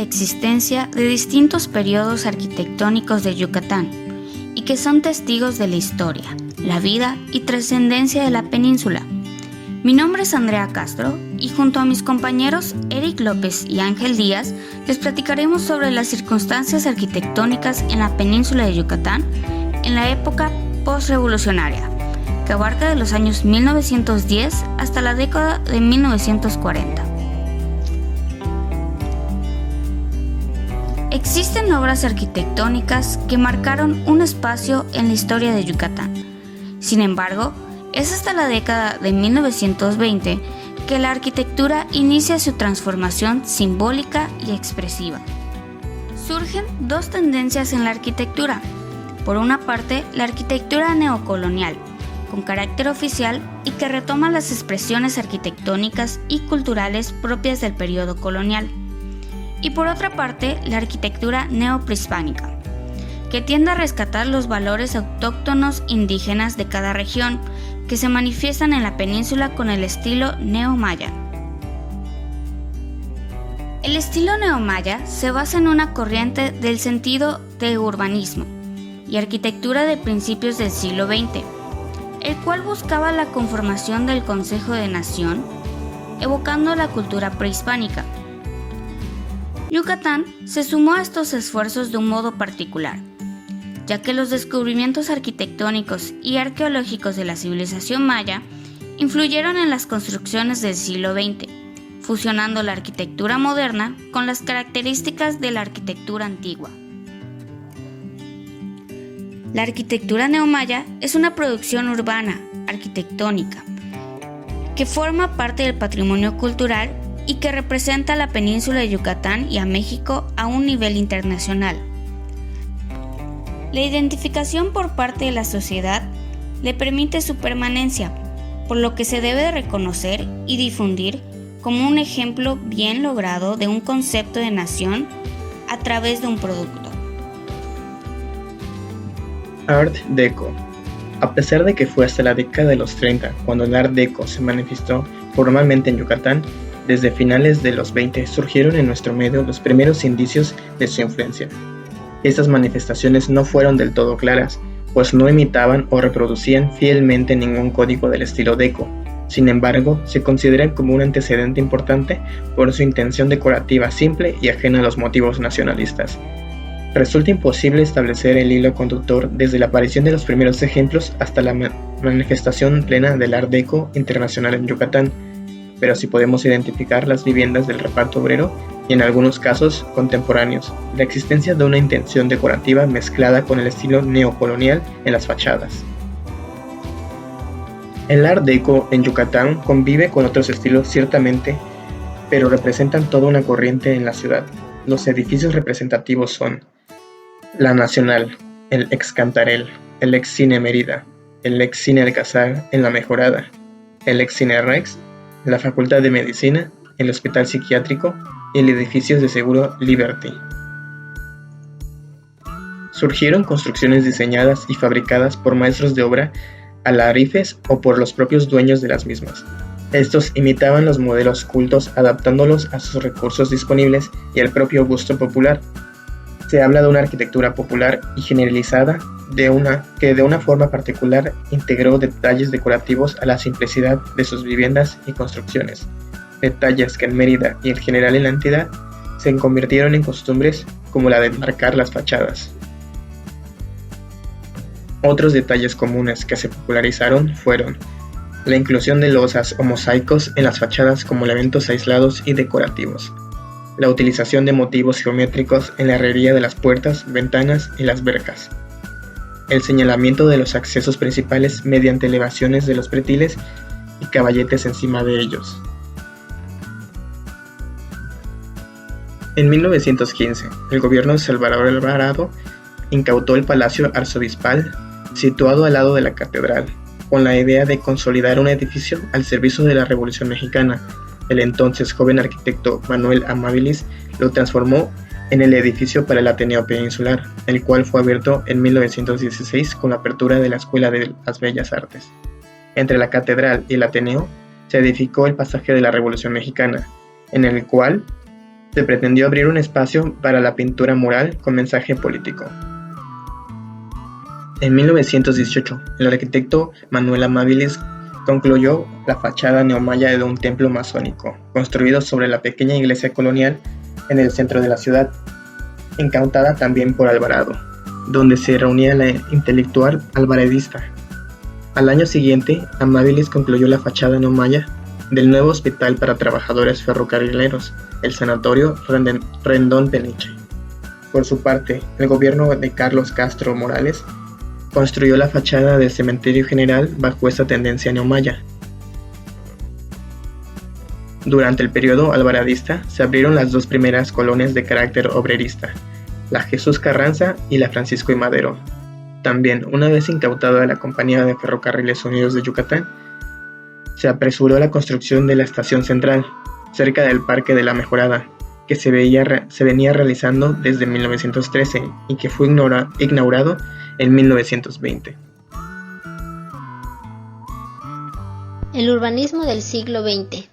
existencia de distintos periodos arquitectónicos de Yucatán y que son testigos de la historia, la vida y trascendencia de la península. Mi nombre es Andrea Castro y junto a mis compañeros Eric López y Ángel Díaz les platicaremos sobre las circunstancias arquitectónicas en la península de Yucatán en la época postrevolucionaria, que abarca de los años 1910 hasta la década de 1940. Existen obras arquitectónicas que marcaron un espacio en la historia de Yucatán. Sin embargo, es hasta la década de 1920 que la arquitectura inicia su transformación simbólica y expresiva. Surgen dos tendencias en la arquitectura. Por una parte, la arquitectura neocolonial, con carácter oficial y que retoma las expresiones arquitectónicas y culturales propias del periodo colonial. Y por otra parte, la arquitectura neoprehispánica, que tiende a rescatar los valores autóctonos indígenas de cada región, que se manifiestan en la península con el estilo neomaya. El estilo neomaya se basa en una corriente del sentido de urbanismo y arquitectura de principios del siglo XX, el cual buscaba la conformación del Consejo de Nación, evocando la cultura prehispánica. Yucatán se sumó a estos esfuerzos de un modo particular, ya que los descubrimientos arquitectónicos y arqueológicos de la civilización maya influyeron en las construcciones del siglo XX, fusionando la arquitectura moderna con las características de la arquitectura antigua. La arquitectura neomaya es una producción urbana, arquitectónica, que forma parte del patrimonio cultural y que representa a la península de Yucatán y a México a un nivel internacional. La identificación por parte de la sociedad le permite su permanencia, por lo que se debe reconocer y difundir como un ejemplo bien logrado de un concepto de nación a través de un producto. Art Deco. A pesar de que fue hasta la década de los 30 cuando el Art Deco se manifestó formalmente en Yucatán, desde finales de los 20 surgieron en nuestro medio los primeros indicios de su influencia. Estas manifestaciones no fueron del todo claras, pues no imitaban o reproducían fielmente ningún código del estilo Deco. Sin embargo, se consideran como un antecedente importante por su intención decorativa simple y ajena a los motivos nacionalistas. Resulta imposible establecer el hilo conductor desde la aparición de los primeros ejemplos hasta la manifestación plena del Art Deco internacional en Yucatán, pero sí podemos identificar las viviendas del reparto obrero y en algunos casos contemporáneos, la existencia de una intención decorativa mezclada con el estilo neocolonial en las fachadas. El Art Deco en Yucatán convive con otros estilos ciertamente, pero representan toda una corriente en la ciudad. Los edificios representativos son la Nacional, el ex Cantarell, el ex Cine Mérida, el ex Cine Alcázar en La Mejorada, el ex Cine Rex, la Facultad de Medicina, el Hospital Psiquiátrico y el edificio de seguro Liberty. Surgieron construcciones diseñadas y fabricadas por maestros de obra alharifes o por los propios dueños de las mismas. Estos imitaban los modelos cultos adaptándolos a sus recursos disponibles y al propio gusto popular. Se habla de una arquitectura popular y generalizada que de una forma particular integró detalles decorativos a la simplicidad de sus viviendas y construcciones, detalles que en Mérida y en general en la entidad se convirtieron en costumbres como la de marcar las fachadas. Otros detalles comunes que se popularizaron fueron la inclusión de losas o mosaicos en las fachadas como elementos aislados y decorativos, la utilización de motivos geométricos en la herrería de las puertas, ventanas y las verjas, el señalamiento de los accesos principales mediante elevaciones de los pretiles y caballetes encima de ellos. En 1915, el gobierno de Salvador Alvarado incautó el Palacio Arzobispal, situado al lado de la catedral, con la idea de consolidar un edificio al servicio de la Revolución Mexicana. El entonces joven arquitecto Manuel Amabilis lo transformó en el edificio para el Ateneo Peninsular, el cual fue abierto en 1916 con la apertura de la Escuela de las Bellas Artes. Entre la catedral y el Ateneo se edificó el pasaje de la Revolución Mexicana, en el cual Se pretendió abrir un espacio para la pintura mural con mensaje político. En 1918, el arquitecto Manuel Amabilis concluyó la fachada neomaya de un templo masónico, construido sobre la pequeña iglesia colonial en el centro de la ciudad, incautada también por Alvarado, donde se reunía la intelectual alvaredista. Al año siguiente, Amabilis concluyó la fachada neomaya del nuevo hospital para trabajadores ferrocarrileros, el Sanatorio Rendón Peniche. Por su parte, el gobierno de Carlos Castro Morales construyó la fachada del Cementerio General bajo esta tendencia neomaya. Durante el periodo alvaradista se abrieron las dos primeras colonias de carácter obrerista, la Jesús Carranza y la Francisco y Madero. También, una vez incautada la Compañía de Ferrocarriles Unidos de Yucatán, se apresuró la construcción de la estación central, cerca del Parque de la Mejorada, que se venía realizando desde 1913 y que fue inaugurado en 1920. El urbanismo del siglo XX.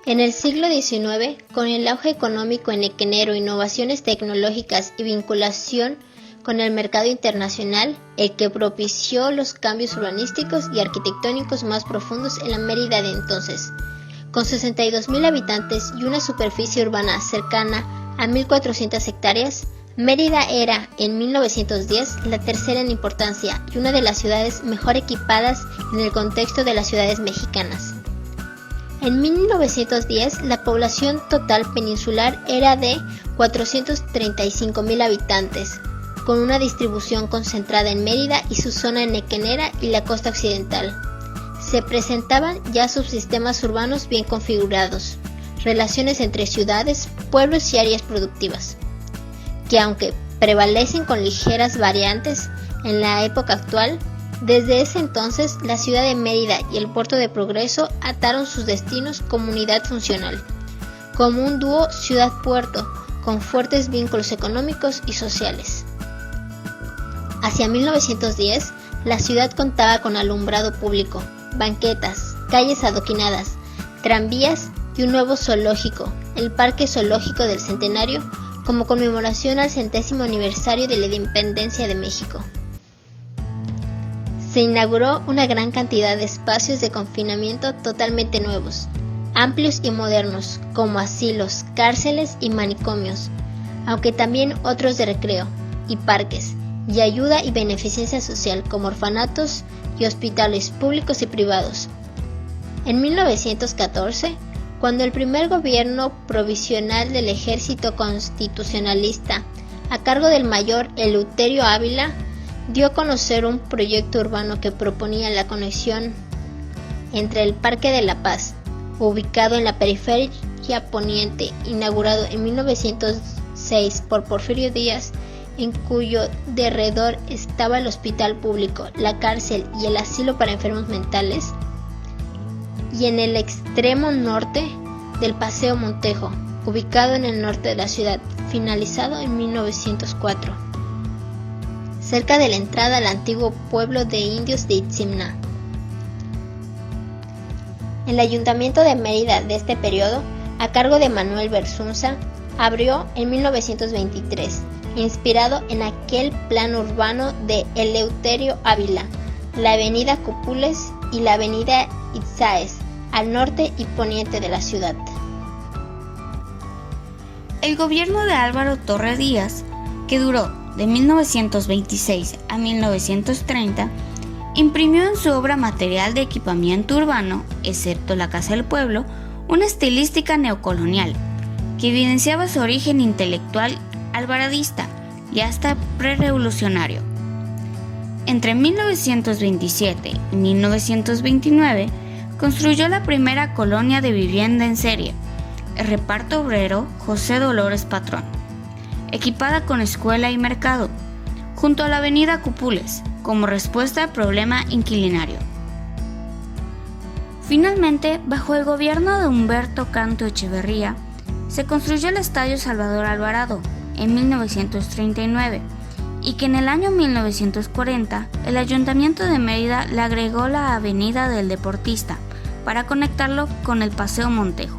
En el siglo XIX, con el auge económico enequenero, innovaciones tecnológicas y vinculación con el mercado internacional, el que propició los cambios urbanísticos y arquitectónicos más profundos en la Mérida de entonces. Con 62,000 habitantes y una superficie urbana cercana a 1.400 hectáreas, Mérida era, en 1910, la tercera en importancia y una de las ciudades mejor equipadas en el contexto de las ciudades mexicanas. En 1910, la población total peninsular era de 435,000 habitantes, con una distribución concentrada en Mérida y su zona enequenera y la costa occidental. Se presentaban ya subsistemas urbanos bien configurados, relaciones entre ciudades, pueblos y áreas productivas, que aunque prevalecen con ligeras variantes en la época actual, desde ese entonces la ciudad de Mérida y el puerto de Progreso ataron sus destinos como unidad funcional, como un dúo ciudad-puerto, con fuertes vínculos económicos y sociales. Hacia 1910, la ciudad contaba con alumbrado público, banquetas, calles adoquinadas, tranvías y un nuevo zoológico, el Parque Zoológico del Centenario, como conmemoración al 100º aniversario de la independencia de México. Se inauguró una gran cantidad de espacios de confinamiento totalmente nuevos, amplios y modernos, como asilos, cárceles y manicomios, aunque también otros de recreo y parques, y ayuda y beneficencia social como orfanatos y hospitales públicos y privados. En 1914, cuando el primer gobierno provisional del ejército constitucionalista, a cargo del mayor Eleuterio Ávila, dio a conocer un proyecto urbano que proponía la conexión entre el Parque de la Paz, ubicado en la periferia poniente, inaugurado en 1906 por Porfirio Díaz, en cuyo derredor estaba el hospital público, la cárcel y el asilo para enfermos mentales, y en el extremo norte del Paseo Montejo, ubicado en el norte de la ciudad, finalizado en 1904, cerca de la entrada al antiguo pueblo de indios de Itzimná. El Ayuntamiento de Mérida de este periodo, a cargo de Manuel Bersunza, abrió en 1923, inspirado en aquel plan urbano de Eleuterio Ávila, la avenida Cupules y la avenida Itzáes, al norte y poniente de la ciudad. El gobierno de Álvaro Torres Díaz, que duró de 1926 a 1930, imprimió en su obra material de equipamiento urbano, excepto la Casa del Pueblo, una estilística neocolonial, que evidenciaba su origen intelectual alvaradista y hasta prerevolucionario. Entre 1927 y 1929 construyó la primera colonia de vivienda en serie, el Reparto Obrero José Dolores Patrón, equipada con escuela y mercado, junto a la avenida Cupules, como respuesta al problema inquilinario. Finalmente, bajo el gobierno de Humberto Canto Echeverría, se construyó el Estadio Salvador Alvarado en 1939 y que en el año 1940 el Ayuntamiento de Mérida le agregó la Avenida del Deportista para conectarlo con el Paseo Montejo.